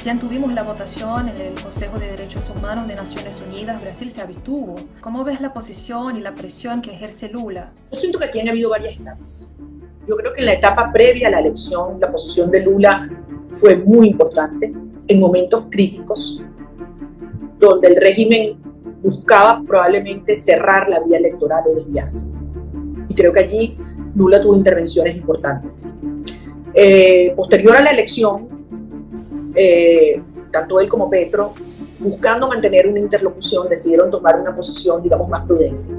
Recién tuvimos la votación en el Consejo de Derechos Humanos de Naciones Unidas. Brasil se abstuvo. ¿Cómo ves la posición y la presión que ejerce Lula? Yo siento que aquí han habido varias etapas. Yo creo que en la etapa previa a la elección, la posición de Lula fue muy importante en momentos críticos, donde el régimen buscaba probablemente cerrar la vía electoral o desviarse. Y creo que allí Lula tuvo intervenciones importantes. Posterior a la elección, tanto él como Petro, buscando mantener una interlocución, decidieron tomar una posición, digamos, más prudente.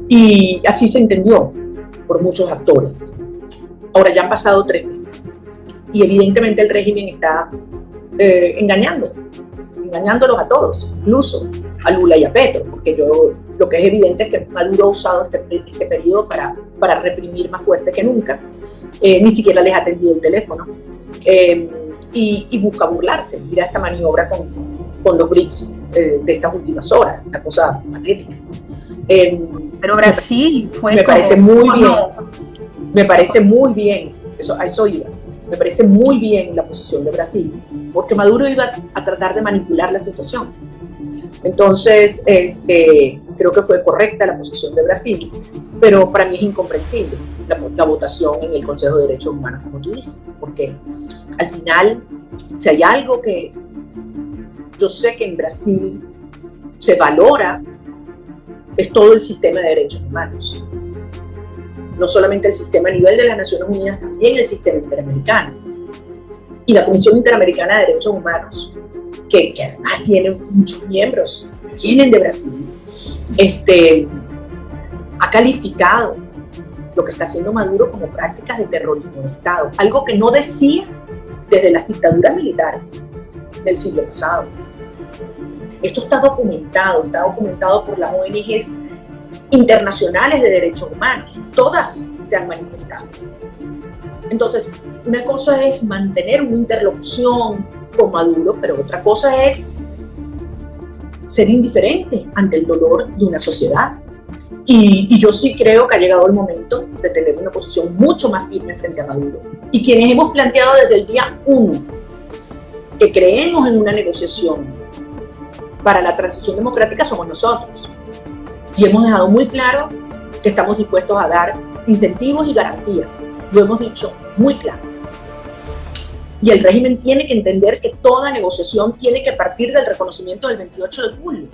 Y así se entendió por muchos actores. Ahora ya han pasado 3 meses y evidentemente el régimen está engañándolos a todos, incluso a Lula y a Petro, porque lo que es evidente es que Maduro ha usado este periodo para reprimir más fuerte que nunca. Ni siquiera les ha atendido el teléfono y busca burlarse. Mira esta maniobra con los BRICS de estas últimas horas, una cosa patética. Pero Brasil fue me parece muy bien, me parece muy bien, a eso iba, me parece muy bien la posición de Brasil, porque Maduro iba a tratar de manipular la situación. Entonces, creo que fue correcta la posición de Brasil, pero para mí es incomprensible la votación en el Consejo de Derechos Humanos, como tú dices, porque al final, si hay algo que yo sé que en Brasil se valora, es todo el sistema de derechos humanos. No solamente el sistema a nivel de las Naciones Unidas, también el sistema interamericano. Y la Comisión Interamericana de Derechos Humanos, que además tiene muchos miembros, vienen de Brasil, ha calificado lo que está haciendo Maduro como prácticas de terrorismo de Estado, algo que no decía desde las dictaduras militares del siglo pasado. Esto está documentado por las ONGs internacionales de derechos humanos. Todas se han manifestado. Entonces, una cosa es mantener una interlocución con Maduro, pero otra cosa es ser indiferente ante el dolor de una sociedad. Y yo sí creo que ha llegado el momento de tener una posición mucho más firme frente a Maduro. Y quienes hemos planteado desde el día 1 que creemos en una negociación para la transición democrática somos nosotros. Y hemos dejado muy claro que estamos dispuestos a dar incentivos y garantías. Lo hemos dicho muy claro. Y el régimen tiene que entender que toda negociación tiene que partir del reconocimiento del 28 de julio.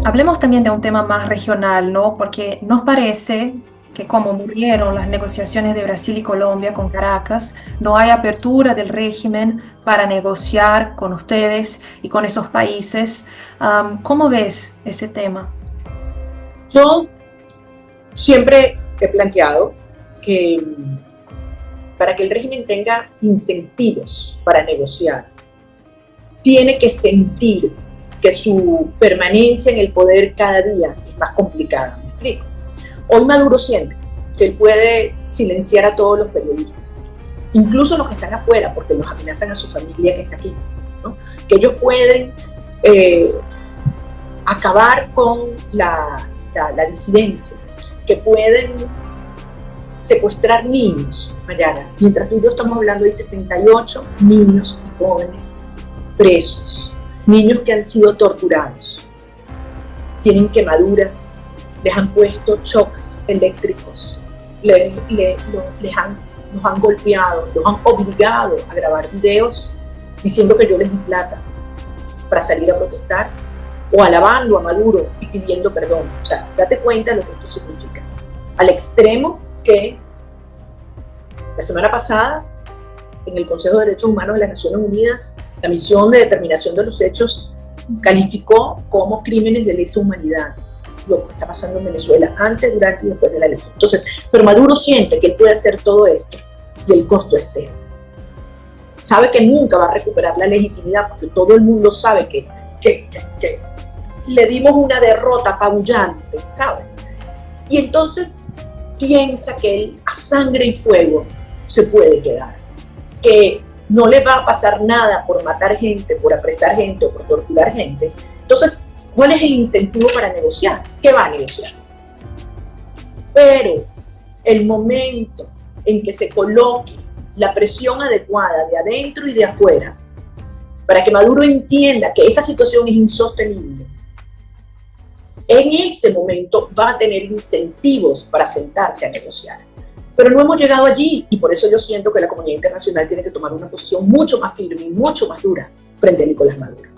Hablemos también de un tema más regional, ¿no? Porque nos parece que como murieron las negociaciones de Brasil y Colombia con Caracas, no hay apertura del régimen para negociar con ustedes y con esos países. ¿Cómo ves ese tema? Yo siempre he planteado que para que el régimen tenga incentivos para negociar, tiene que sentir que su permanencia en el poder cada día es más complicada. ¿Me explico? Hoy Maduro siente que él puede silenciar a todos los periodistas, incluso los que están afuera, porque los amenazan a su familia que está aquí, ¿no? Que ellos pueden acabar con la disidencia, que pueden secuestrar niños. Mariana, mientras tú y yo estamos hablando, hay 68 niños y jóvenes presos, niños que han sido torturados, tienen quemaduras, les han puesto shocks eléctricos, los han golpeado, los han obligado a grabar videos diciendo que yo les di plata para salir a protestar, o alabando a Maduro y pidiendo perdón. O sea, date cuenta de lo que esto significa. Al extremo que la semana pasada, en el Consejo de Derechos Humanos de las Naciones Unidas, la misión de determinación de los hechos calificó como crímenes de lesa humanidad lo que está pasando en Venezuela antes, durante y después de la elección. Entonces, pero Maduro siente que él puede hacer todo esto y el costo es cero. Sabe que nunca va a recuperar la legitimidad porque todo el mundo sabe que le dimos una derrota apabullante, ¿sabes? Y entonces piensa que él a sangre y fuego se puede quedar, que no le va a pasar nada por matar gente, por apresar gente o por torturar gente. Entonces, ¿cuál es el incentivo para negociar? ¿Qué va a negociar? Pero el momento en que se coloque la presión adecuada de adentro y de afuera para que Maduro entienda que esa situación es insostenible, en ese momento va a tener incentivos para sentarse a negociar. Pero no hemos llegado allí y por eso yo siento que la comunidad internacional tiene que tomar una posición mucho más firme y mucho más dura frente a Nicolas Maduro.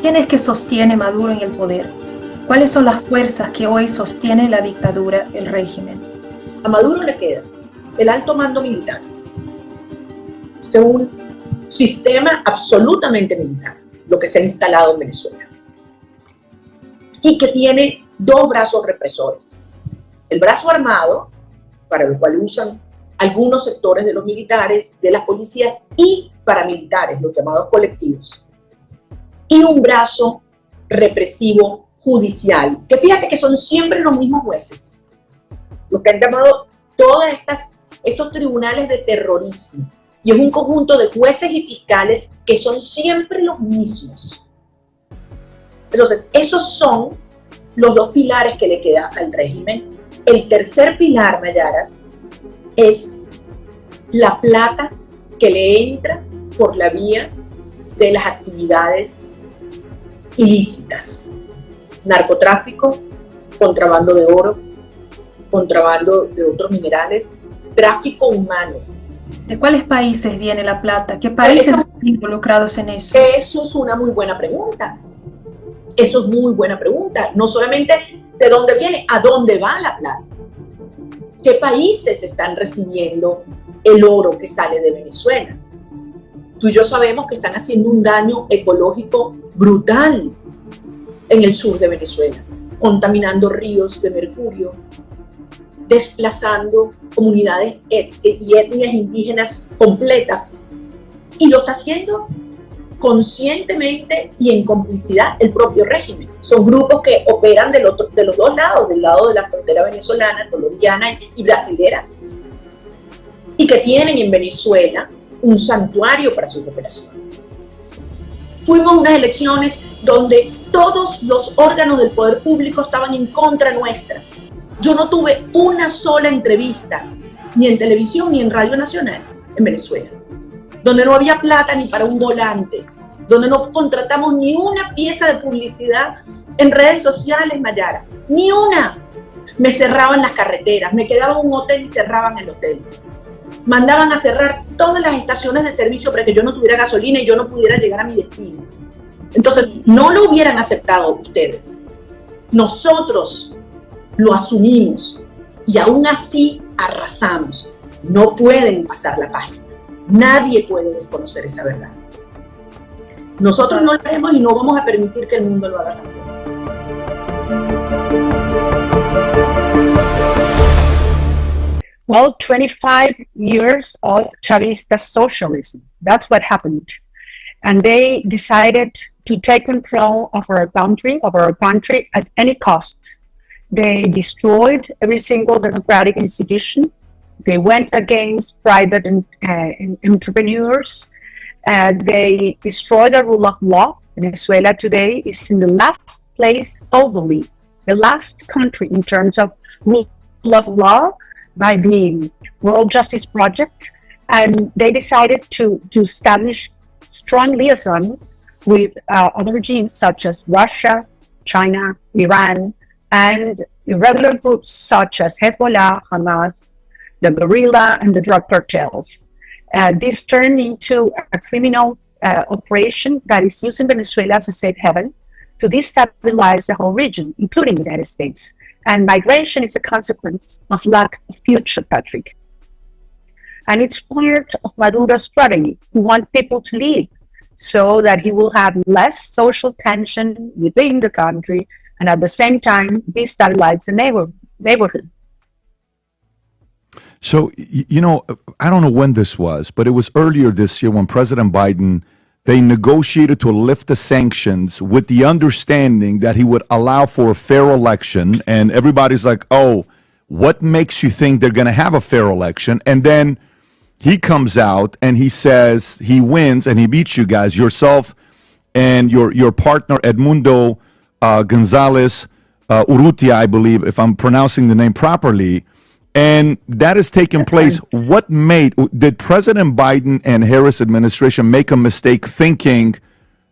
¿Quién es que sostiene Maduro en el poder? ¿Cuáles son las fuerzas que hoy sostienen la dictadura, el régimen? A Maduro le queda el alto mando militar. Es un sistema absolutamente militar, lo que se ha instalado en Venezuela. Y que tiene dos brazos represores. El brazo armado, para el cual usan algunos sectores de los militares, de las policías y paramilitares, los llamados colectivos. Y un brazo represivo judicial, que fíjate que son siempre los mismos jueces, los que han llamado todos estos tribunales de terrorismo, y es un conjunto de jueces y fiscales que son siempre los mismos. Entonces, esos son los dos pilares que le queda al régimen. El tercer pilar, Mayara, es la plata que le entra por la vía de las actividades ilícitas: narcotráfico, contrabando de oro, contrabando de otros minerales, tráfico humano. ¿De cuáles países viene la plata? ¿Qué países están involucrados en eso? Eso es una muy buena pregunta. Eso es muy buena pregunta. No solamente de dónde viene, a dónde va la plata. ¿Qué países están recibiendo el oro que sale de Venezuela? Tú y yo sabemos que están haciendo un daño ecológico brutal en el sur de Venezuela, contaminando ríos de mercurio, desplazando comunidades y etnias indígenas completas. Y lo está haciendo conscientemente y en complicidad el propio régimen. Son grupos que operan de los dos lados, del lado de la frontera venezolana, colombiana y brasilera, y que tienen en Venezuela un santuario para sus operaciones. Fuimos a unas elecciones donde todos los órganos del poder público estaban en contra nuestra. Yo no tuve una sola entrevista, ni en televisión ni en Radio Nacional, en Venezuela, donde no había plata ni para un volante, donde no contratamos ni una pieza de publicidad en redes sociales, Mayara, ni una. Me cerraban las carreteras, me quedaba en un hotel y cerraban el hotel. Mandaban a cerrar todas las estaciones de servicio para que yo no tuviera gasolina y yo no pudiera llegar a mi destino. Entonces, no lo hubieran aceptado ustedes. Nosotros lo asumimos y aún así arrasamos. No pueden pasar la página. Nadie puede desconocer esa verdad. Nosotros no lo haremos y no vamos a permitir que el mundo lo haga tampoco. Well, 25 years of Chavista socialism. That's what happened. And they decided to take control of our country at any cost. They destroyed every single democratic institution. They went against private entrepreneurs. They destroyed the rule of law. Venezuela today is in the last place globally, the last country in terms of rule of law by the World Justice Project. And they decided to establish strong liaisons with other regimes such as Russia, China, Iran, and irregular groups such as Hezbollah, Hamas, the guerrilla, and the drug cartels. This turned into a criminal operation that is using Venezuela as a safe haven to destabilize the whole region, including the United States. And migration is a consequence of lack of future, Patrick. And it's part of Maduro's strategy. He wants people to leave so that he will have less social tension within the country and at the same time destabilize the neighborhood. So, you know, I don't know when this was, but it was earlier this year when President Biden, they negotiated to lift the sanctions with the understanding that he would allow for a fair election. And everybody's like, oh, What makes you think they're going to have a fair election? And then he comes out and he says he wins and he beats you guys, yourself and your partner Edmundo Gonzalez Urrutia, I believe, if I'm pronouncing the name properly. And that has taken place. What did President Biden and Harris administration make a mistake thinking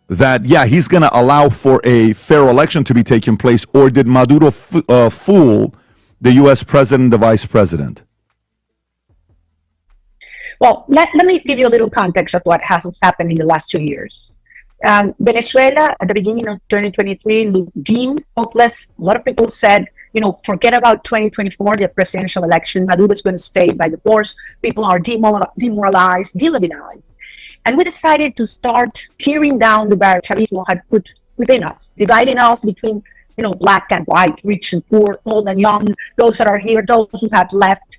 that, yeah, he's going to allow for a fair election to be taking place, or did Maduro fool the U.S. president, the vice president? Well, let me give you a little context of what has happened in the last 2 years. Venezuela, at the beginning of 2023, looked deemed hopeless. A lot of people said, forget about 2024, the presidential election. Maduro is going to stay by the force. People are demoralized, delegitimized. And we decided to start tearing down the barriers Chavismo had put within us, dividing us between, black and white, rich and poor, old and young, those that are here, those who have left,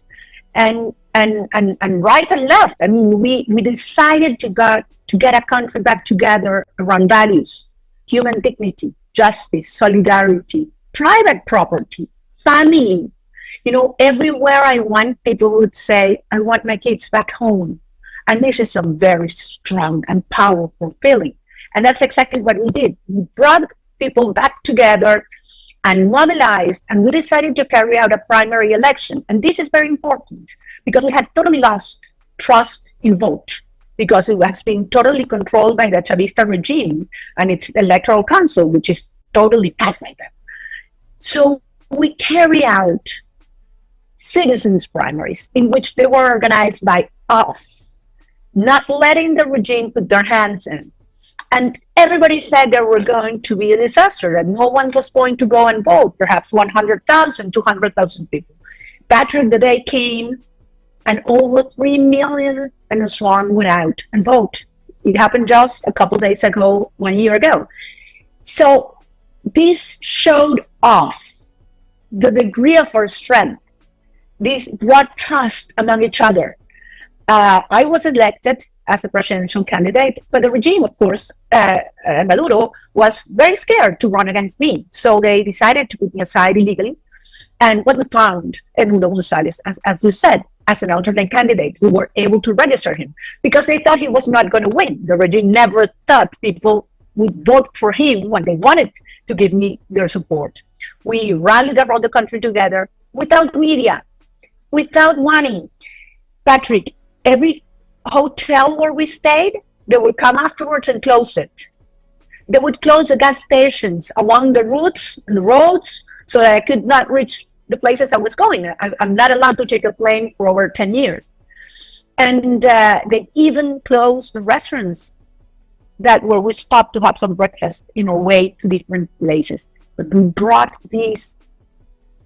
and right and left. I mean, we decided to get a country back together around values, human dignity, justice, solidarity, private property, family. Everywhere I went, people would say, I want my kids back home. And this is a very strong and powerful feeling. And that's exactly what we did. We brought people back together and mobilized, and we decided to carry out a primary election. And this is very important because we had totally lost trust in vote, because it has been totally controlled by the Chavista regime and its electoral council, which is totally backed by them. So we carry out citizens' primaries in which they were organized by us, not letting the regime put their hands in. And everybody said there was going to be a disaster, that no one was going to go and vote, perhaps 100,000, 200,000 people. Patrick, the day came, and over 3 million Venezuelans went out and voted. It happened just a couple of days ago, 1 year ago. So this showed us the degree of our strength. This brought trust among each other. I was elected as a presidential candidate, but the regime, of course, Maduro, was very scared to run against me. So they decided to put me aside illegally. And what we found, Edmundo Gonzalez, as you said, as an alternate candidate, we were able to register him because they thought he was not going to win. The regime never thought people would vote for him when they wanted to give me their support. We rallied around the country together without media, without money. Patrick, every hotel where we stayed, they would come afterwards and close it. They would close the gas stations along the routes and the roads so that I could not reach the places I was going. I'm not allowed to take a plane for over 10 years. And they even closed the restaurants where we stopped to have some breakfast in our way to different places. But we brought this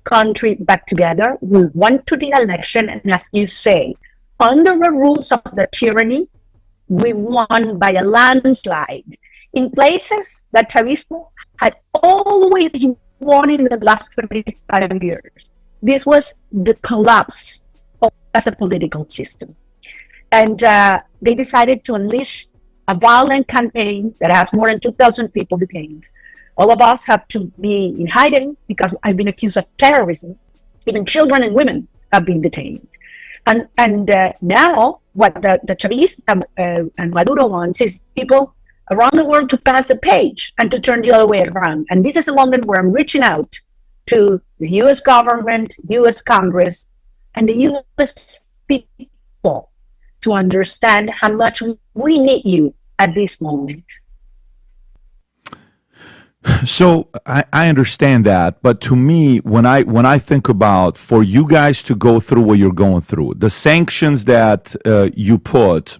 country back together. We went to the election, and as you say, under the rules of the tyranny, we won by a landslide in places that Chavismo had always won in the last 25 years. This was the collapse as a political system. And they decided to unleash a violent campaign that has more than 2,000 people detained. All of us have to be in hiding because I've been accused of terrorism. Even children and women have been detained. And now what the Chavista and Maduro wants is people around the world to pass the page and to turn the other way around. And this is a moment where I'm reaching out to the U.S. government, U.S. Congress, and the U.S. people to understand how much we need you at this moment. So I understand that, but to me, when I think about for you guys to go through what you're going through, the sanctions that you put,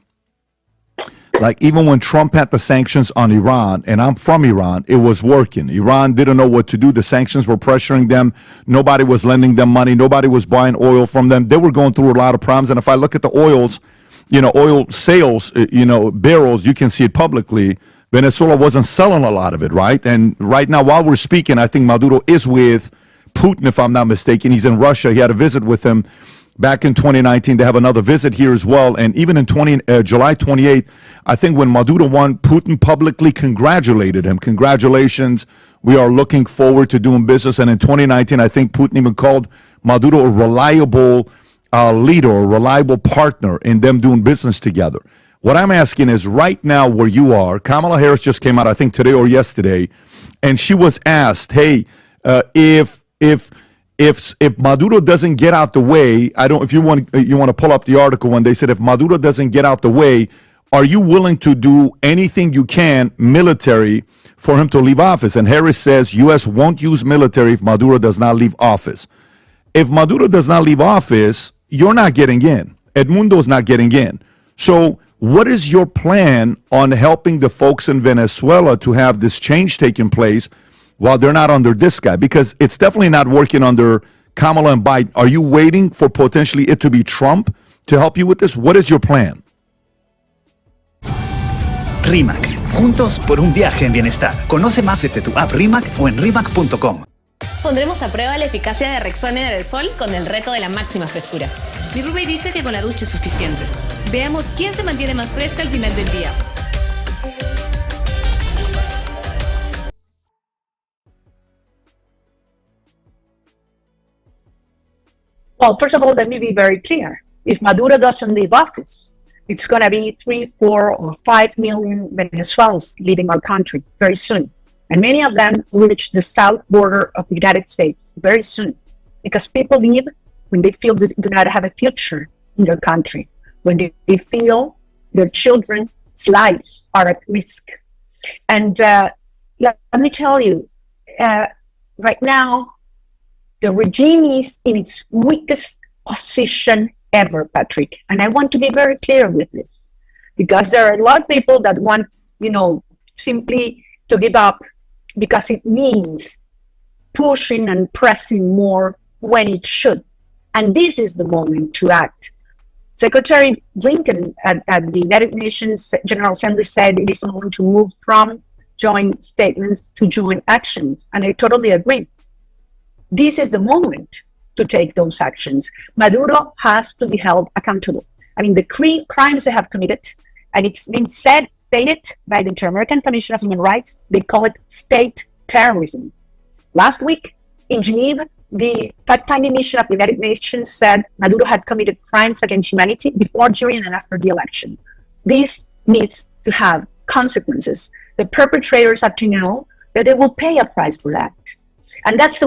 like even when Trump had the sanctions on Iran, and I'm from Iran, it was working. Iran didn't know what to do. The sanctions were pressuring them. Nobody was lending them money. Nobody was buying oil from them. They were going through a lot of problems. And if I look at the oils, oil sales, barrels, you can see it publicly. Venezuela wasn't selling a lot of it, right? And right now, while we're speaking, I think Maduro is with Putin, if I'm not mistaken. He's in Russia. He had a visit with him back in 2019. They have another visit here as well. And even in July 28th, I think when Maduro won, Putin publicly congratulated him. Congratulations. We are looking forward to doing business. And in 2019, I think Putin even called Maduro a reliable leader, a reliable partner in them doing business together. What I'm asking is, right now where you are, Kamala Harris just came out, I think today or yesterday, and she was asked, hey, if Maduro doesn't get out the way, I don't, if you want to pull up the article when they said, if Maduro doesn't get out the way, are you willing to do anything you can military for him to leave office? And Harris says U.S. won't use military if Maduro does not leave office. If Maduro does not leave office, you're not getting in. Edmundo's not getting in. So what is your plan on helping the folks in Venezuela to have this change taking place while they're not under this guy? Because it's definitely not working under Kamala and Biden. Are you waiting for potentially it to be Trump to help you with this? What is your plan? Rimac, juntos por un viaje en bienestar. Conoce más desde tu app Rimac o en rimac.com. Pondremos a prueba la eficacia de Rexona en el sol con el reto de la máxima frescura. Mi roommate dice que con la ducha es suficiente. Veamos quién se mantiene más fresca al final del día. Well, first of all, let me be very clear. If Maduro doesn't leave office, it's going to be 3, 4, or 5 million Venezuelans leaving our country very soon. And many of them reach the south border of the United States very soon. Because people leave when they feel they do not have a future in their country, when they feel their children's lives are at risk. And let me tell you, right now, the regime is in its weakest position ever, Patrick. And I want to be very clear with this, because there are a lot of people that want, simply to give up because it means pushing and pressing more when it should. And this is the moment to act. Secretary Blinken at the United Nations General Assembly said it is a moment to move from joint statements to joint actions. And I totally agree. This is the moment to take those actions. Maduro has to be held accountable. I mean, the crimes they have committed, and it's been stated by the Inter-American Commission of Human Rights, they call it state terrorism. Last week in Geneva, the fact-finding mission of the United Nations said Maduro had committed crimes against humanity before, during, and after the election. This needs to have consequences. The perpetrators have to know that they will pay a price for that. And that's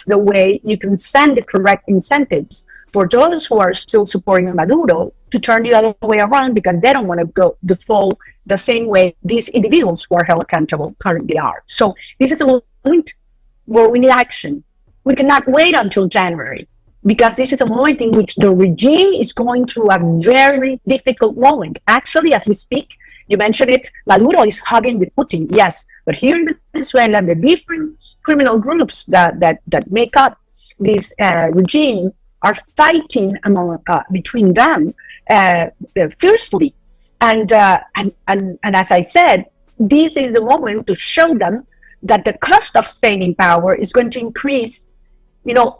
the way you can send the correct incentives for those who are still supporting Maduro to turn the other way around, because they don't want to go default the same way these individuals who are held accountable currently are. So this is a moment where we need action. We cannot wait until January, because this is a moment in which the regime is going through a very difficult moment. Actually, as we speak, you mentioned it, Maduro is hugging with Putin, yes. But here in Venezuela, the different criminal groups that make up this regime are fighting between them fiercely. And as I said, this is the moment to show them that the cost of staying in power is going to increase,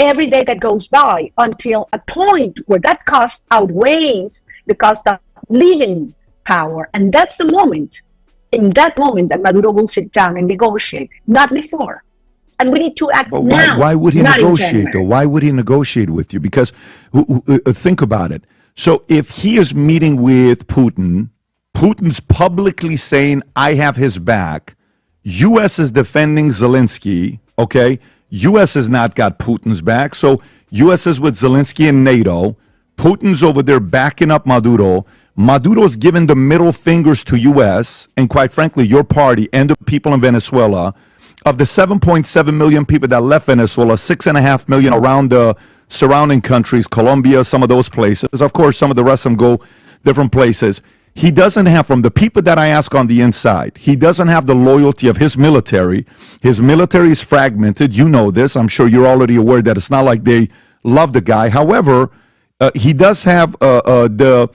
every day that goes by, until a point where that cost outweighs the cost of living power. And that's the moment, in that moment, that Maduro will sit down and negotiate, not before. And we need to act now. Why would he negotiate, though? Why would he negotiate with you? Because think about it. So if he is meeting with Putin, Putin's publicly saying, I have his back. U.S. is defending Zelensky, okay? U.S. has not got Putin's back. So U.S. is with Zelensky and NATO. Putin's over there backing up Maduro. Maduro's giving the middle fingers to U.S. and, quite frankly, your party and the people in Venezuela. Of the 7.7 million people that left Venezuela, 6.5 million around the surrounding countries, Colombia, some of those places. Of course, some of the rest of them go different places. He doesn't have, from the people that I ask on the inside, he doesn't have the loyalty of his military. His military is fragmented. You know this. I'm sure you're already aware that it's not like they love the guy. However, he does have the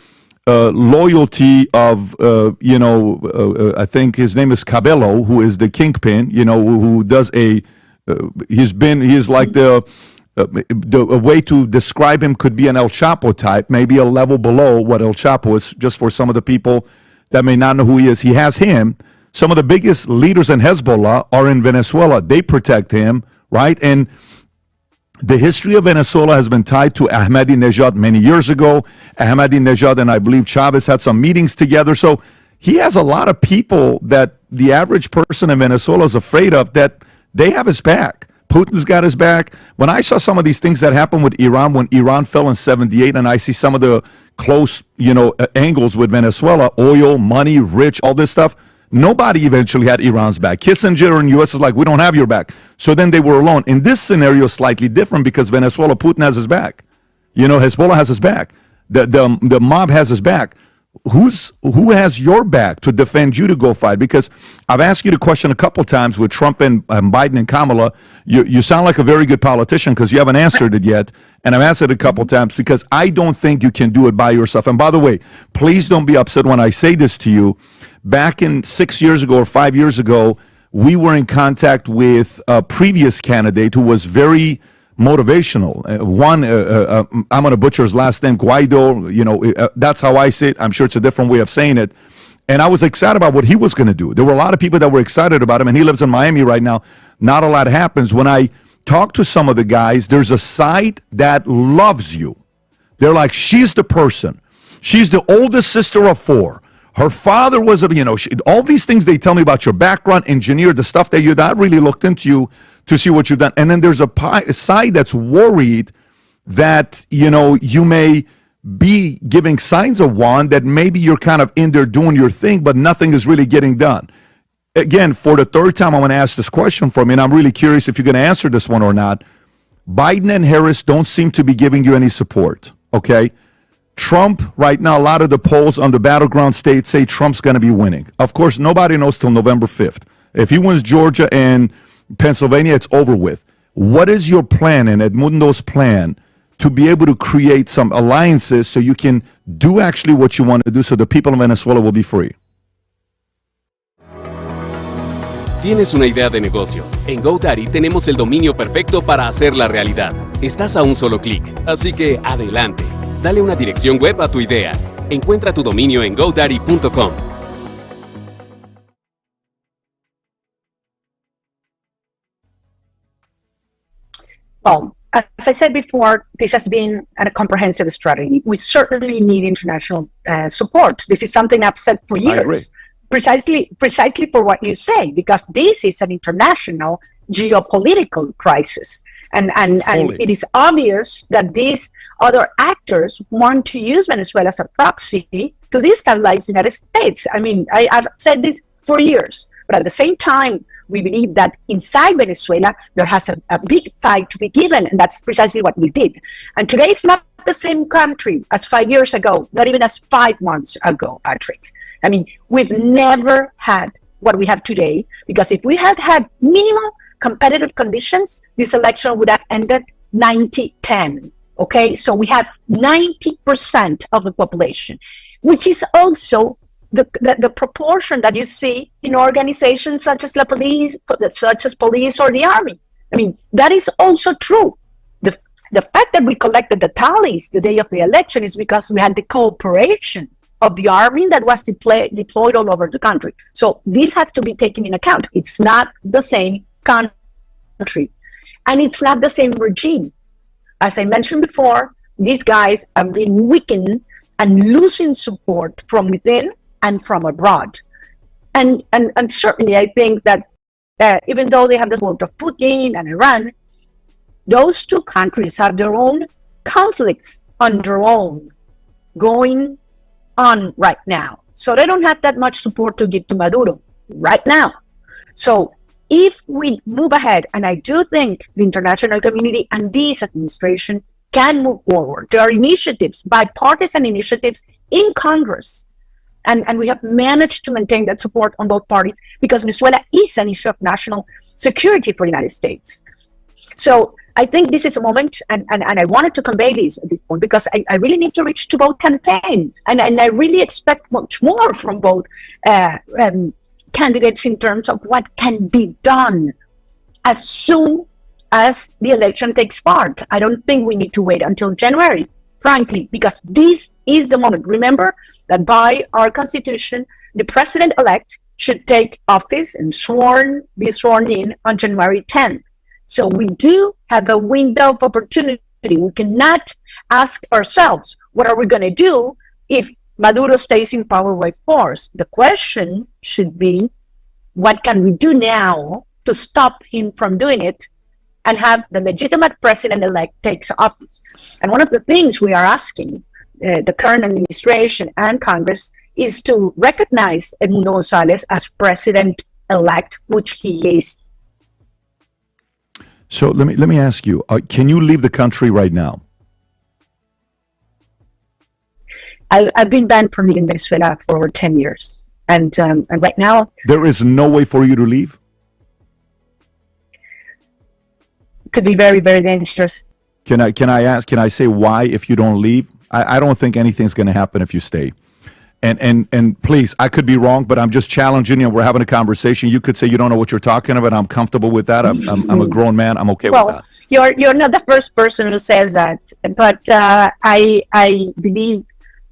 loyalty of, I think his name is Cabello, who is the kingpin, who does he is like the way to describe him could be an El Chapo type, maybe a level below what El Chapo is, just for some of the people that may not know who he is. He has him. Some of the biggest leaders in Hezbollah are in Venezuela. They protect him, right? And The history of Venezuela has been tied to Ahmadinejad many years ago. Ahmadinejad and I believe Chavez had some meetings together. So he has a lot of people that the average person in Venezuela is afraid of, that they have his back. Putin's got his back. When I saw some of these things that happened with Iran, when Iran fell in 78, and I see some of the close, angles with Venezuela, oil, money, rich, all this stuff, nobody eventually had Iran's back. Kissinger and U.S. is like, we don't have your back. So then they were alone. In this scenario, slightly different because Venezuela, Putin has his back. Hezbollah has his back. The mob has his back. Who has your back to defend you to go fight? Because I've asked you the question a couple times with Trump and Biden and Kamala. You sound like a very good politician because you haven't answered it yet. And I've asked it a couple times because I don't think you can do it by yourself. And by the way, please don't be upset when I say this to you. Back in 6 years ago or 5 years ago, we were in contact with a previous candidate who was very motivational. I'm going to butcher his last name, Guaido. That's how I say it. I'm sure it's a different way of saying it. And I was excited about what he was going to do. There were a lot of people that were excited about him, and he lives in Miami right now. Not a lot happens. When I talk to some of the guys, there's a side that loves you. They're like, she's the person. She's the oldest sister of 4. Her father was all these things they tell me about your background, engineer, the stuff that you done. I really looked into you to see what you've done. And then there's a side that's worried that, you may be giving signs of one, that maybe you're kind of in there doing your thing, but nothing is really getting done. Again, for the third time, I want to ask this question for me, and I'm really curious if you're going to answer this one or not. Biden and Harris don't seem to be giving you any support, okay? Trump, right now, a lot of the polls on the battleground states say Trump's going to be winning. Of course, nobody knows till November 5th. If he wins Georgia and Pennsylvania, it's over with. What is your plan and Edmundo's plan to be able to create some alliances so you can do actually what you want to do so the people in Venezuela will be free? ¿Tienes una idea de negocio? En GoDaddy tenemos el dominio perfecto para hacerla realidad. Estás a un solo clic, así que adelante. Dale una dirección web a tu idea. Encuentra tu dominio en godaddy.com. Well, as I said before, this has been a comprehensive strategy. We certainly need international support. This is something I've said for years. I agree. Precisely for what you say, because this is an international geopolitical crisis. And it is obvious that these other actors want to use Venezuela as a proxy to destabilize the United States. I mean, I've said this for years, but at the same time, we believe that inside Venezuela, there has a big fight to be given, and that's precisely what we did. And today is not the same country as 5 years ago, not even as 5 months ago, Patrick. I mean, we've never had what we have today, because if we had had minimal competitive conditions, this election would have ended 90-10. Okay, so we have 90% of the population, which is also the proportion that you see in organizations such as police or the army. I mean, that is also true. The fact that we collected the tallies the day of the election is because we had the cooperation of the army that was deployed all over the country. So this has to be taken into account. It's not the same country, and it's not the same regime. As I mentioned before, these guys have been weakened and losing support from within and from abroad. And certainly I think that even though they have the support of Putin and Iran, those two countries have their own conflicts on their own going on right now. So they don't have that much support to give to Maduro right now. So if we move ahead, and I do think the international community and this administration can move forward, there are initiatives, bipartisan initiatives in Congress, and we have managed to maintain that support on both parties because Venezuela is an issue of national security for the United States. So I think this is a moment, and I wanted to convey this at this point because I really need to reach to both campaigns, and I really expect much more from both candidates in terms of what can be done as soon as the election takes part. I don't think we need to wait until January, frankly, because this is the moment. Remember that by our constitution, the president-elect should take office and be sworn in on January 10th. So we do have a window of opportunity. We cannot ask ourselves, what are we going to do if Maduro stays in power by force? The question should be, what can we do now to stop him from doing it and have the legitimate president-elect takes office? And one of the things we are asking the current administration and Congress is to recognize Edmundo González as president-elect, which he is. So let me ask you, can you leave the country right now? I've been banned from leaving Venezuela for over 10 years. And right now... There is no way for you to leave? Could be very, very dangerous. Can I say why if you don't leave? I don't think anything's going to happen if you stay. And please, I could be wrong, but I'm just challenging you. We're having a conversation. You could say you don't know what you're talking about. I'm comfortable with that. I'm a grown man. I'm okay with that. You're not the first person who says that, but I believe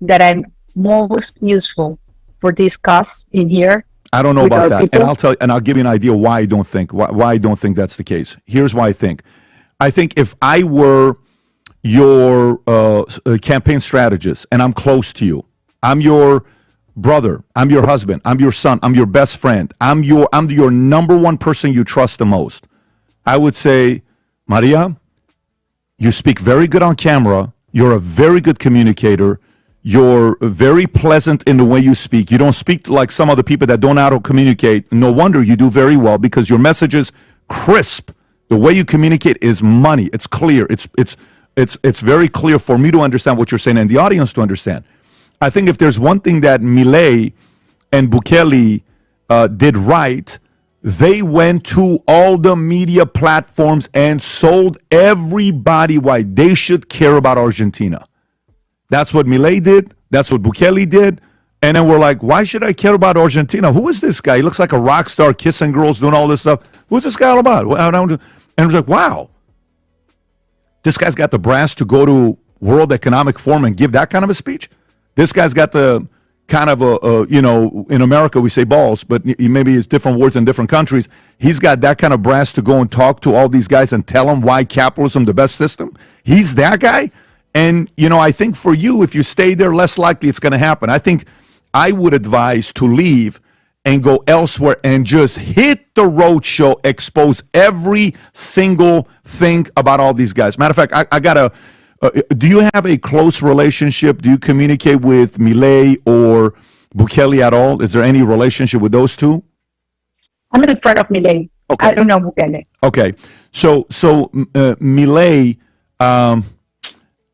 that I'm most useful for this cause in here. I don't know about that, people. And I'll give you an idea why I don't think that's the case. Here's why I think. I think if I were your campaign strategist and I'm close to you, I'm your brother, I'm your husband, I'm your son, I'm your best friend, I'm your number one person you trust the most, I would say, Maria, you speak very good on camera, you're a very good communicator, you're very pleasant in the way you speak, you don't speak like some other people that don't know how to communicate. No wonder you do very well, because your message is crisp. The way you communicate is money, it's clear, it's very clear for me to understand what you're saying and the audience to understand. I think if there's one thing that Milei and Bukele did right, they went to all the media platforms and sold everybody why they should care about Argentina. That's what Milei did. That's what Bukele did. And then we're like, why should I care about Argentina? Who is this guy? He looks like a rock star, kissing girls, doing all this stuff. Who's this guy all about? And I was like, wow, this guy's got the brass to go to World Economic Forum and give that kind of a speech. This guy's got the kind of in America we say balls, but maybe it's different words in different countries. He's got that kind of brass to go and talk to all these guys and tell them why capitalism the best system. He's that guy. And, I think for you, if you stay there, less likely it's going to happen. I think I would advise to leave and go elsewhere and just hit the road show, expose every single thing about all these guys. Matter of fact, I got to... do you have a close relationship? Do you communicate with Milei or Bukele at all? Is there any relationship with those two? I'm a friend of Milei. Okay. I don't know Bukele. Okay, so Milei,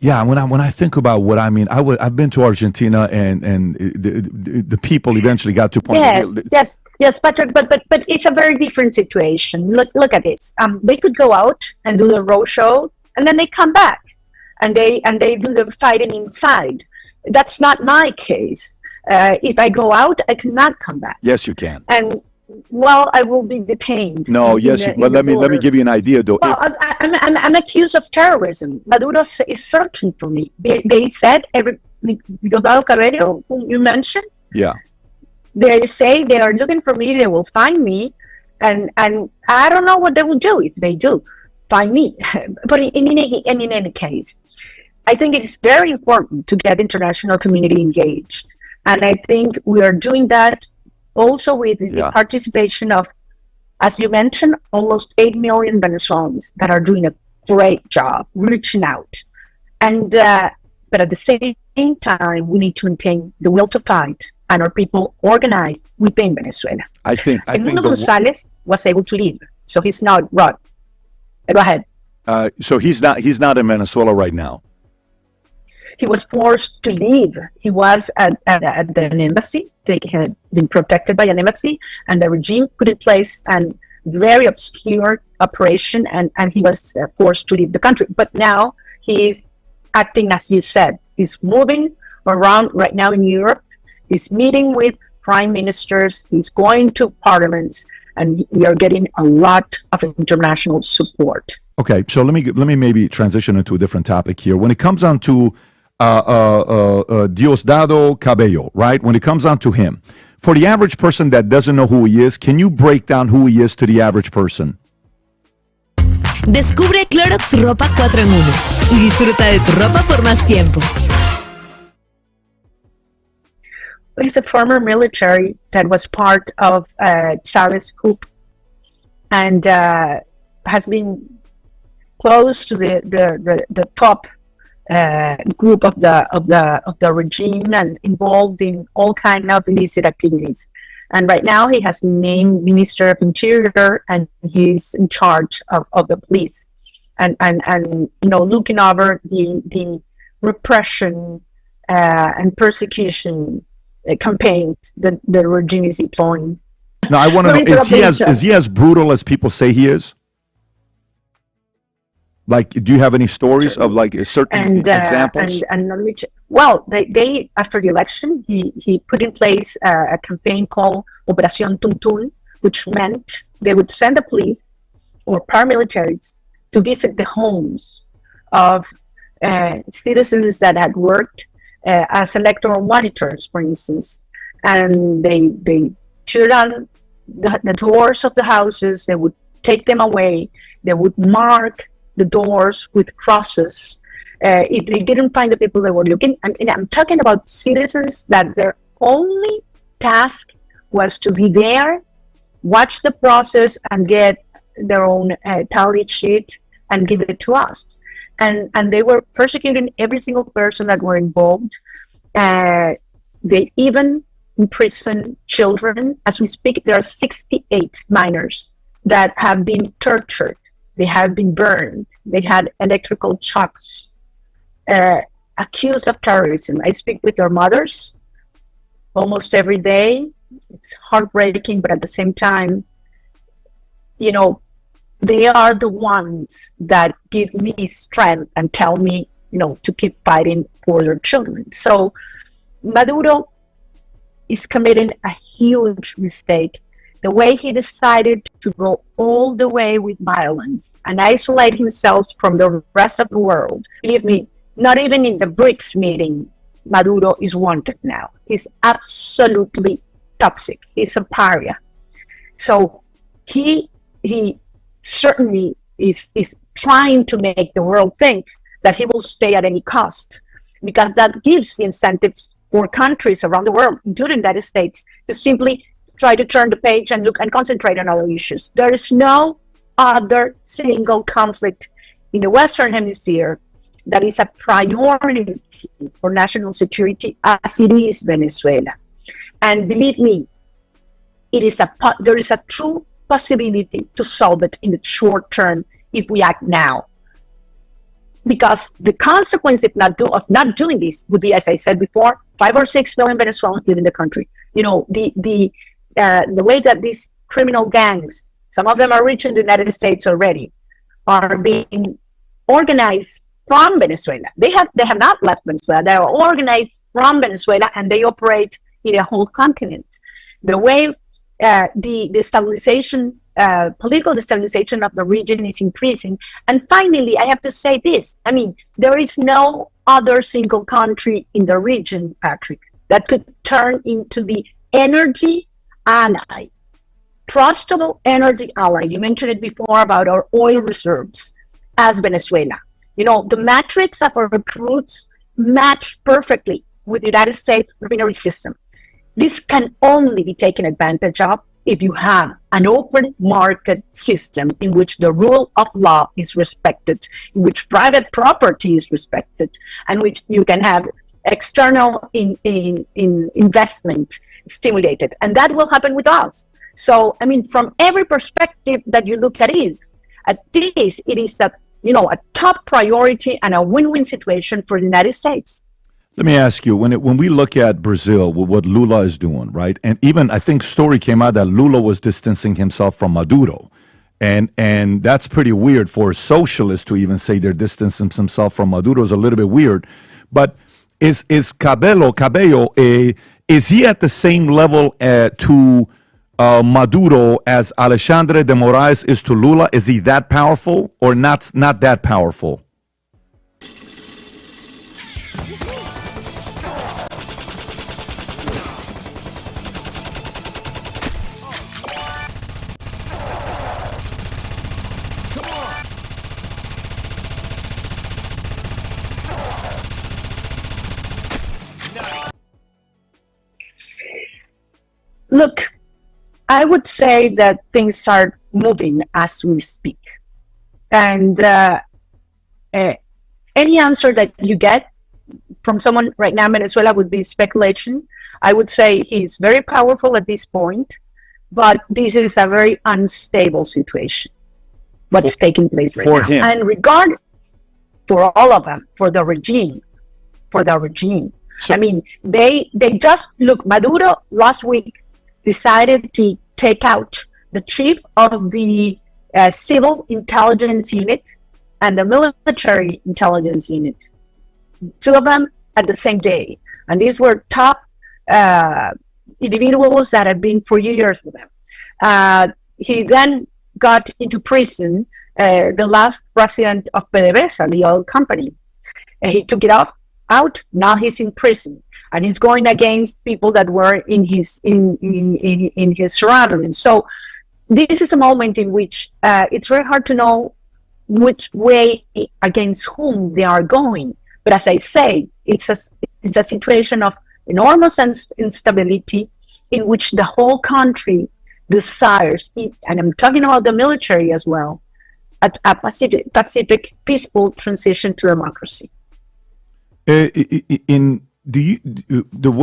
when I think about what I mean, I've been to Argentina and the people eventually got to a point. Yes, Patrick, but it's a very different situation. Look at this. They could go out and do the road show, and then they come back. And they do the fighting inside. That's not my case. If I go out, I cannot come back. Yes, you can. And I will be detained. No, but let me give you an idea, though. Well, I'm accused of terrorism. Maduro is searching for me. They said Gustavo Cabello, whom you mentioned. Yeah. They say they are looking for me. They will find me, and I don't know what they will do if they do find me. But in any case, I think it is very important to get the international community engaged. And I think we are doing that also with the participation of, as you mentioned, almost 8 million Venezuelans that are doing a great job reaching out. And but at the same time, we need to maintain the will to fight and our people organized within Venezuela. I think González was able to leave, so he's not run. Go ahead. So he's not in Venezuela right now. He was forced to leave. He was at an embassy. He had been protected by an embassy, and the regime put in place a very obscure operation, and he was forced to leave the country. But now he is acting, as you said. He's moving around right now in Europe. He's meeting with prime ministers. He's going to parliaments, and we are getting a lot of international support. Okay, so let me maybe transition into a different topic here. When it comes on to Diosdado Cabello, right? When it comes on to him, for the average person that doesn't know who he is, can you break down who he is to the average person? Descubre Clorox Ropa 4 en 1 y disfruta de tu ropa por más tiempo. He's a former military that was part of Chavez coup and has been close to the top group of the regime and involved in all kind of illicit activities. And right now he has been named Minister of Interior and he's in charge of the police and looking over the repression and persecution campaigns that the regime is deploying. Now I want to know, is he as brutal as people say he is? Like, do you have any stories of like certain examples? Well, they after the election, he put in place a campaign called Operación, which meant they would send the police or paramilitaries to visit the homes of citizens that had worked as electoral monitors, for instance, and they tear down the doors of the houses. They would take them away. They would mark the doors with crosses. If they didn't find the people they were looking, I'm talking about citizens that their only task was to be there, watch the process, and get their own tally sheet and give it to us. And they were persecuting every single person that were involved. They even imprisoned children. As we speak, there are 68 minors that have been tortured. They have been burned. They had electrical shocks, accused of terrorism. I speak with their mothers almost every day. It's heartbreaking, but at the same time, they are the ones that give me strength and tell me, to keep fighting for their children. So Maduro is committing a huge mistake. The way he decided to go all the way with violence and isolate himself from the rest of the world. Believe me, not even in the BRICS meeting, Maduro is wanted now. He's absolutely toxic. He's a pariah. So he certainly is trying to make the world think that he will stay at any cost, because that gives the incentives for countries around the world, including the United States, to simply try to turn the page and look and concentrate on other issues. There is no other single conflict in the Western Hemisphere that is a priority for national security as it is Venezuela. And believe me, there is a true possibility to solve it in the short term if we act now. Because the consequence of not doing this would be, as I said before, 5 or 6 million Venezuelans live in the country. The way that these criminal gangs, some of them are reaching the United States already, are being organized from Venezuela. They have not left Venezuela. They are organized from Venezuela and they operate in a whole continent. The way the stabilization, political destabilization of the region is increasing. And finally, I have to say this. There is no other single country in the region, Patrick, that could turn into the energy ally, trustable energy ally. You mentioned it before about our oil reserves as Venezuela. The metrics of our recruits match perfectly with the United States refinery system. This can only be taken advantage of if you have an open market system in which the rule of law is respected, in which private property is respected, and which you can have external investment stimulated. And that will happen with us. So, from every perspective that you look at it is a top priority and a win-win situation for the United States. Let me ask you, when we look at Brazil, what Lula is doing, right? And even I think story came out that Lula was distancing himself from Maduro. And that's pretty weird for a socialist to even say they're distancing themselves from Maduro is a little bit weird. But is Cabello, is he at the same level to Maduro as Alexandre de Moraes is to Lula? Is he that powerful or not that powerful? I would say that things are moving as we speak. And any answer that you get from someone right now in Venezuela would be speculation. I would say he's very powerful at this point, but this is a very unstable situation, what's taking place right now. Him. And for all of them, for the regime. So, I mean, they just, look, Maduro last week decided to take out the chief of the civil intelligence unit and the military intelligence unit, two of them at the same day. And these were top individuals that had been for years with him. He then got into prison, the last president of PDVSA, the oil company. And he took it out. Now he's in prison, and he's going against people that were in his surroundings. So this is a moment in which it's very hard to know which way, against whom they are going. But as I say, it's a situation of enormous instability in which the whole country desires, and I'm talking about the military as well, a pacific, peaceful transition to democracy. The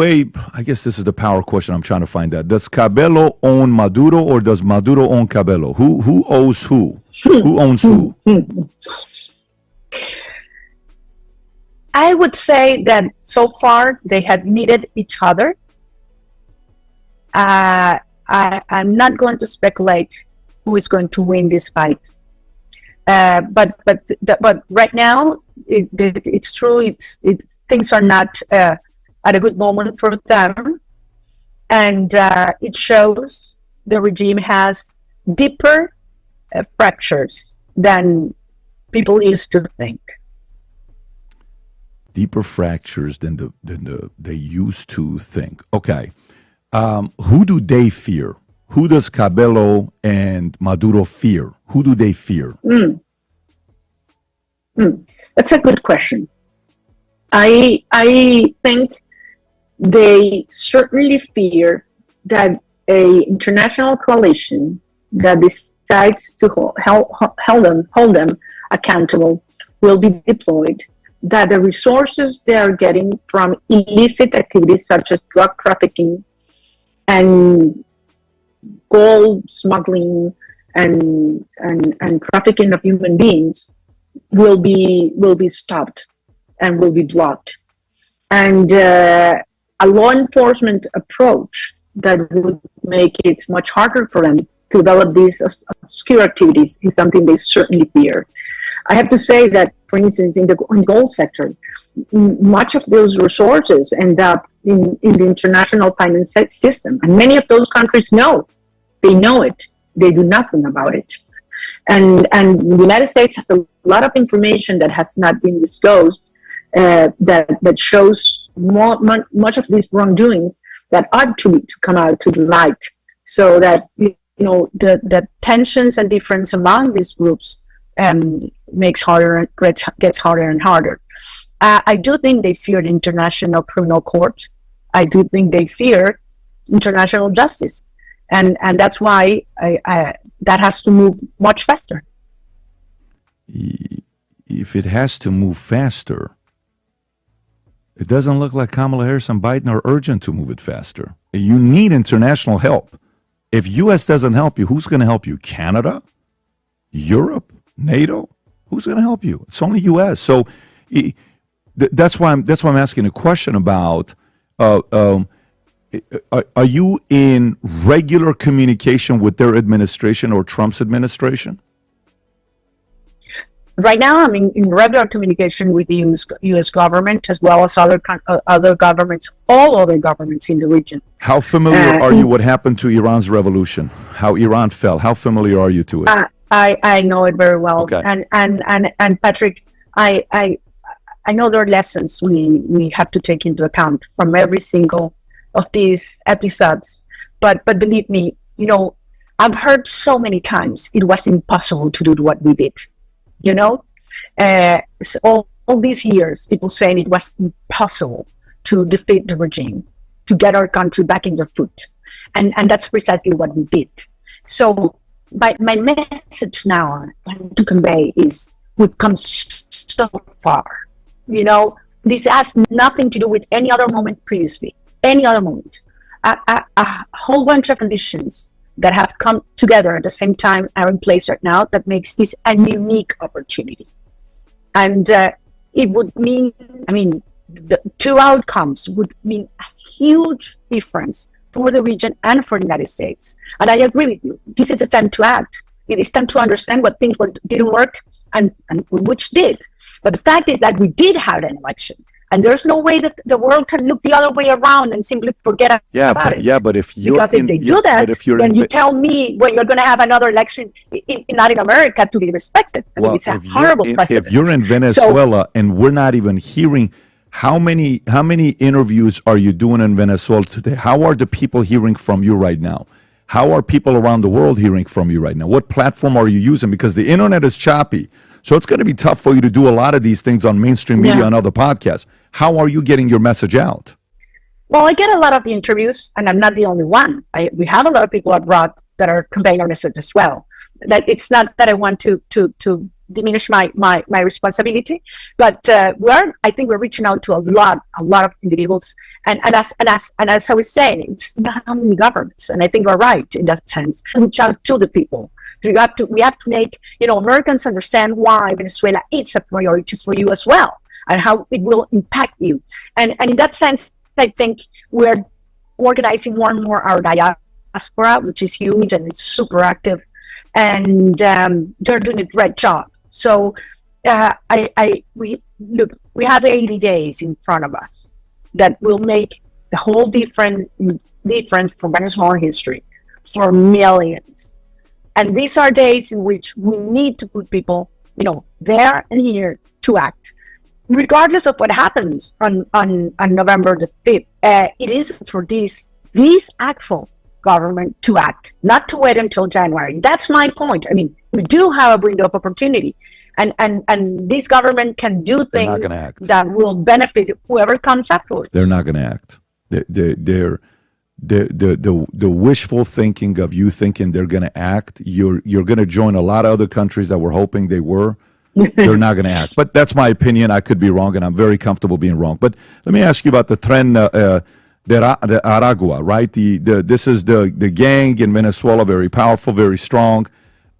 way, I guess this is the power question I'm trying to find out. Does Cabello own Maduro, or does Maduro own Cabello? Who owes who? Who owns who? I would say that so far they have needed each other. I'm not going to speculate who is going to win this fight. But right now, it's true. Things are not at a good moment for them, and it shows the regime has deeper fractures than people used to think. Deeper fractures than they used to think. Okay, who do they fear? Who does Cabello and Maduro fear? Who do they fear? That's a good question. I think they certainly fear that a international coalition that decides to hold them accountable will be deployed, that the resources they are getting from illicit activities such as drug trafficking and gold smuggling and trafficking of human beings will be stopped and will be blocked. And a law enforcement approach that would make it much harder for them to develop these obscure activities is something they certainly fear. I have to say that, for instance, in the gold sector, much of those resources end up in the international finance system. And many of those countries know it. They do nothing about it. And the United States has a lot of information that has not been disclosed that shows much of these wrongdoings that ought to come out to the light, so that the tensions and difference among these groups gets harder and harder. I do think they fear the International Criminal Court. I do think they fear international justice, and that's why that has to move much faster. If it has to move faster, it doesn't look like Kamala Harris and Biden are urgent to move it faster. You need international help. If U.S. doesn't help you, who's going to help you? Canada? Europe? NATO? Who's going to help you? It's only U.S. So that's why I'm asking a question about. Are you in regular communication with their administration or Trump's administration? Right now, I'm in regular communication with the U.S. government, as well as other governments, all other governments in the region. How familiar are you what happened to Iran's revolution? How Iran fell? How familiar are you to it? I know it very well. Okay. And Patrick, I know there are lessons we have to take into account from every single of these episodes. But believe me, I've heard so many times it was impossible to do what we did. So all these years, people saying it was impossible to defeat the regime, to get our country back in their foot. And that's precisely what we did. So my message now to convey is we've come so far. This has nothing to do with any other moment previously, any other moment. A whole bunch of conditions that have come together at the same time are in place right now that makes this a unique opportunity. And it would mean, the two outcomes would mean a huge difference for the region and for the United States. And I agree with you. This is a time to act. It is time to understand what things didn't work and which did. But the fact is that we did have an election. And there's no way that the world can look the other way around and simply forget about it. Yeah, but if you're because if they do that, then you tell me when you're going to have another election not in America to be respected. It's a horrible precedent. If you're in Venezuela and we're not even hearing, how many interviews are you doing in Venezuela today? How are the people hearing from you right now? How are people around the world hearing from you right now? What platform are you using? Because the internet is choppy. So it's going to be tough for you to do a lot of these things on mainstream media and other podcasts. How are you getting your message out? Well, I get a lot of interviews, and I'm not the only one. We have a lot of people abroad that are conveying our message as well. That it's not that I want to diminish my responsibility, but I think we're reaching out to a lot of individuals. And as I was saying, it's not only governments, and I think we're right in that sense. Reach out to the people. We have to make Americans understand why Venezuela is a priority for you as well, and how it will impact you. And in that sense, I think we're organizing more and more our diaspora, which is huge and it's super active, and they're doing a great job. So we have 80 days in front of us that will make the whole difference for Venezuelan history for millions. And these are days in which we need to put people, there and here to act. Regardless of what happens on November the 5th, it is for this actual government to act, not to wait until January. That's my point. We do have a window of opportunity. And this government can do things that will benefit whoever comes afterwards. They're not going to act. The wishful thinking of you thinking they're going to act, you're going to join a lot of other countries that were hoping they were. They're not going to act. But that's my opinion. I could be wrong, and I'm very comfortable being wrong. But let me ask you about the Tren de Aragua, right? This is the gang in Venezuela, very powerful, very strong.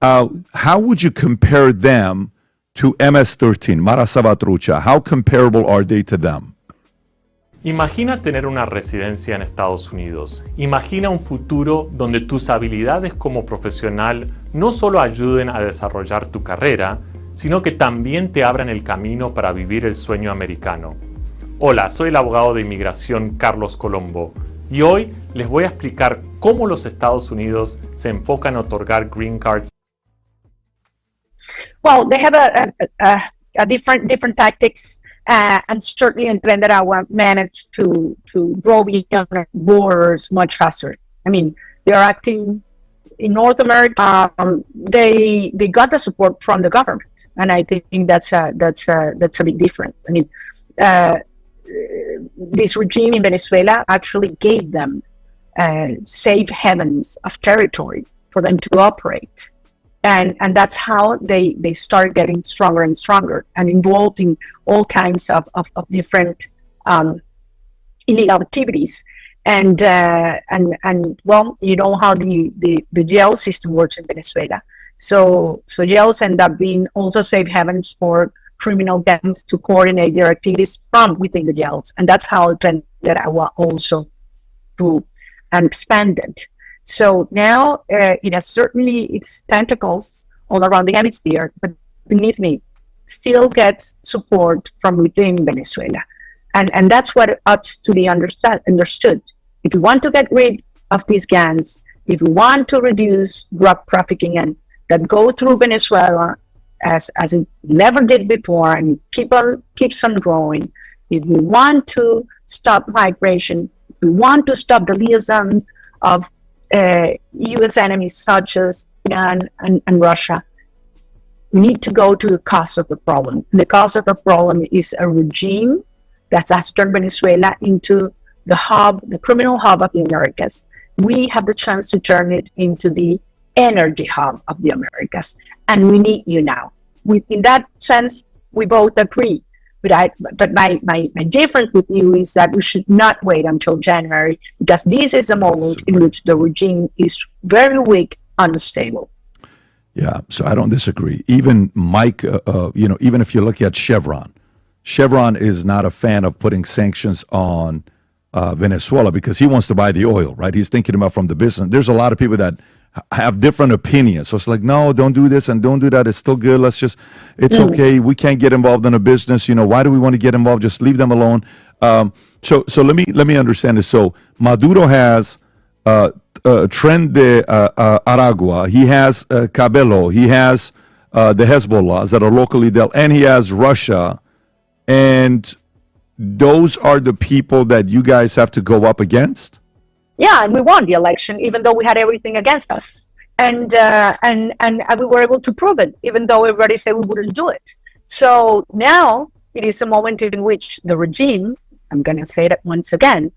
How would you compare them to MS-13, Mara Salvatrucha? How comparable are they to them? Imagina tener una residencia en Estados Unidos. Imagina un futuro donde tus habilidades como profesional no solo ayuden a desarrollar tu carrera, sino que también te abran el camino para vivir el sueño americano. Hola, soy el abogado de inmigración Carlos Colombo y hoy les voy a explicar cómo los Estados Unidos se enfocan en otorgar green cards. Well, they have a different tactics. And certainly in Tren de Aragua managed to grow beyond borders much faster. They're acting in North America. They got the support from the government, and I think that's a big difference. This regime in Venezuela actually gave them safe havens of territory for them to operate. And that's how they start getting stronger and stronger and involved in all kinds of different illegal activities. And well, you know how the jail system works in Venezuela. So jails end up being also safe havens for criminal gangs to coordinate their activities from within the jails. And that's how Tren de Aragua also grew and expanded. So now it has certainly its tentacles all around the hemisphere, but believe me, still gets support from within Venezuela. And that's what ought to be understood. If we want to get rid of these gangs, if we want to reduce drug trafficking and that go through Venezuela as it never did before and keeps on growing, if we want to stop migration, if we want to stop the liaisons of U.S. enemies such as Iran and Russia, we need to go to the cause of the problem. And the cause of the problem is a regime that has turned Venezuela into the criminal hub of the Americas. we have the chance to turn it into the energy hub of the Americas. And we need you now. In that sense, we both agree. But my difference with you is that we should not wait until January, because this is the moment in which the regime is very weak, unstable. Yeah, so I don't disagree. Even Mike, even if you look at Chevron is not a fan of putting sanctions on Venezuela because he wants to buy the oil, right? He's thinking about from the business. There's a lot of people that have different opinions. So it's like, no, don't do this and don't do that. It's still good. It's okay. We can't get involved in a business. Why do we want to get involved? Just leave them alone. So let me understand this. So Maduro has Tren de Aragua. He has Cabello. He has the Hezbollahs that are locally dealt, and he has Russia. And those are the people that you guys have to go up against? Yeah, and we won the election, even though we had everything against us. And we were able to prove it, even though everybody said we wouldn't do it. So now it is a moment in which the regime, I'm going to say that once again,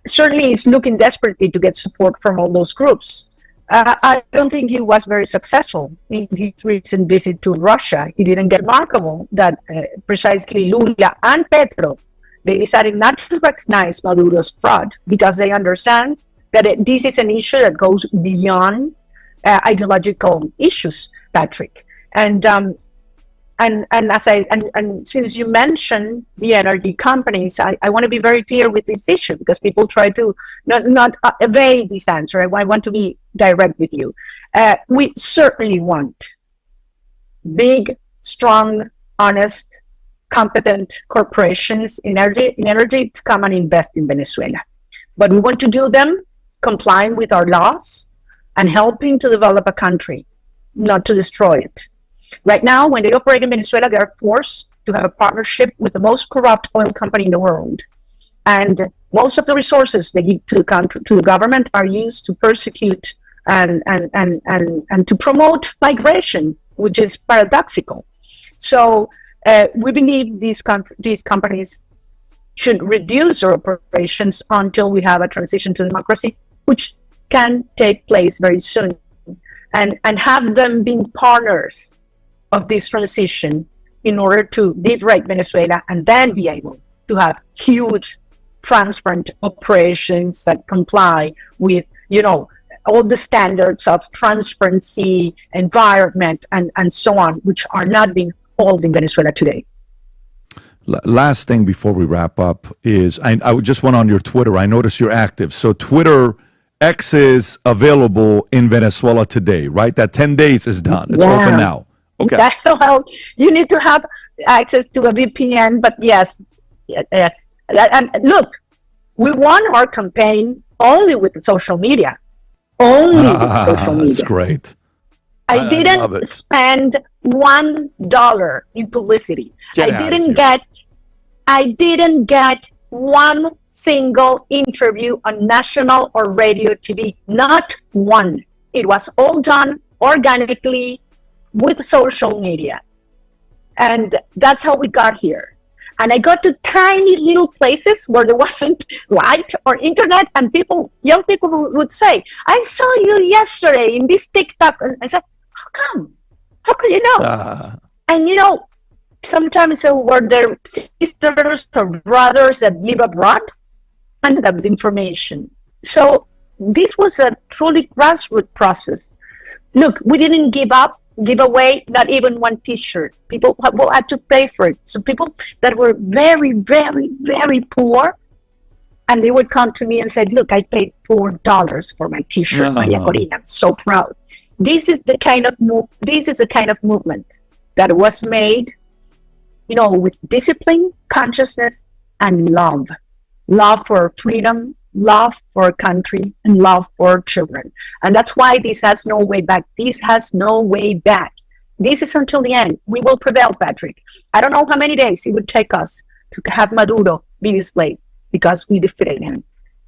certainly is looking desperately to get support from all those groups. I don't think he was very successful in his recent visit to Russia. He didn't get remarkable that precisely Lula and Petro, they decided not to recognize Maduro's fraud because they understand that this is an issue that goes beyond ideological issues, Patrick. And since you mentioned the energy companies, I want to be very clear with this issue because people try to not evade this answer. I want to be direct with you. We certainly want big, strong, honest, competent corporations in energy to come and invest in Venezuela. But we want to do them complying with our laws and helping to develop a country, not to destroy it. Right now, when they operate in Venezuela, they are forced to have a partnership with the most corrupt oil company in the world. And most of the resources they give to the government are used to persecute and to promote migration, which is paradoxical. So we believe these companies should reduce their operations until we have a transition to democracy, which can take place very soon, and have them being partners of this transition in order to liberate Venezuela and then be able to have huge, transparent operations that comply with, all the standards of transparency, environment, and so on, which are not being held in Venezuela today. Last thing before we wrap up is, I just went on your Twitter. I noticed you're active. So Twitter X is available in Venezuela today, right? That 10 days is done. It's open now. Okay. Well, you need to have access to a VPN, but yes. And look, we won our campaign only with social media. That's great. I didn't spend $1 in publicity. I didn't get one single interview on national or radio TV. Not one. It was all done organically with social media. And that's how we got here. And I got to tiny little places where there wasn't light or internet, and young people would say, I saw you yesterday in this TikTok. And I said, how come? How could you know? And sometimes were there sisters or brothers that live abroad and have the information. So this was a truly grassroots process. Look, we didn't give away not even one t-shirt. People had to pay for it. So people that were very, very, very poor, and they would come to me and say, look, I paid $4 for my t-shirt, María Corina. I'm so proud. This is the kind of movement that was made, with discipline, consciousness, and love. Love for freedom, love for our country, and love for our children. And that's why this has no way back. This has no way back. This is until the end. We will prevail, Patrick. I don't know how many days it would take us to have Maduro be displayed because we defeated him.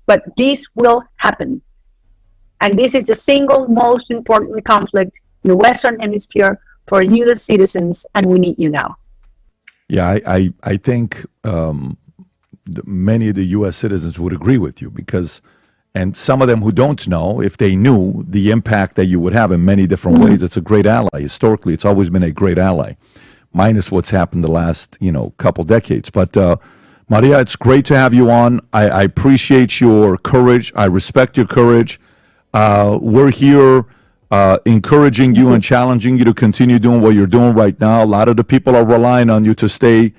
But this will happen. And this is the single most important conflict in the Western Hemisphere for you, the citizens, and we need you now. Yeah, I think many of the U.S. citizens would agree with you because, and some of them who don't know, if they knew the impact that you would have in many different ways, it's a great ally. Historically, it's always been a great ally, minus what's happened the last, couple decades. But Maria, it's great to have you on. I appreciate your courage. I respect your courage. We're here encouraging you and challenging you to continue doing what you're doing right now. A lot of the people are relying on you to stay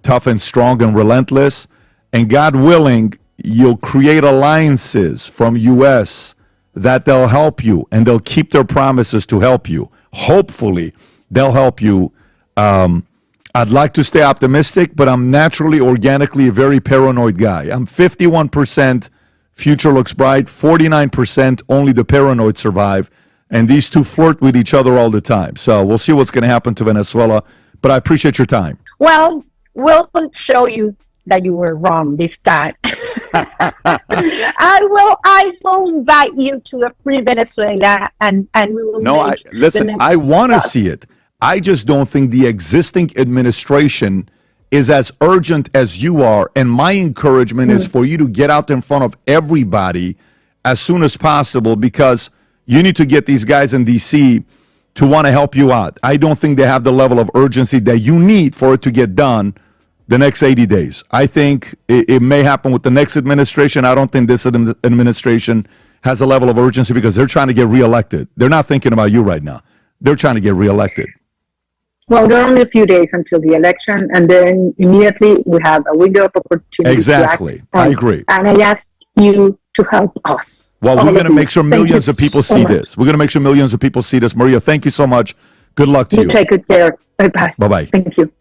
tough and strong and relentless. And God willing, you'll create alliances from U.S. that they'll help you, and they'll keep their promises to help you. Hopefully, they'll help you. I'd like to stay optimistic, but I'm naturally, organically a very paranoid guy. I'm 51% future looks bright, 49% only the paranoid survive, and these two flirt with each other all the time. So we'll see what's going to happen to Venezuela, but I appreciate your time. Well, we'll show you that you were wrong this time. I will invite you to a free Venezuela, and we will. No, listen, I want to see it. I just don't think the existing administration is as urgent as you are. And my encouragement is for you to get out in front of everybody as soon as possible, because you need to get these guys in D.C. to want to help you out. I don't think they have the level of urgency that you need for it to get done the next 80 days. I think it may happen with the next administration. I don't think this administration has a level of urgency because they're trying to get reelected. They're not thinking about you right now. They're trying to get reelected. Well, there are only a few days until the election, and then immediately we have a window of opportunity. Exactly. I agree. And I ask you to help us. Well, we're going to make sure millions of people see this. We're going to make sure millions of people see this. Maria, thank you so much. Good luck to you. You take good care. Bye-bye. Bye-bye. Thank you.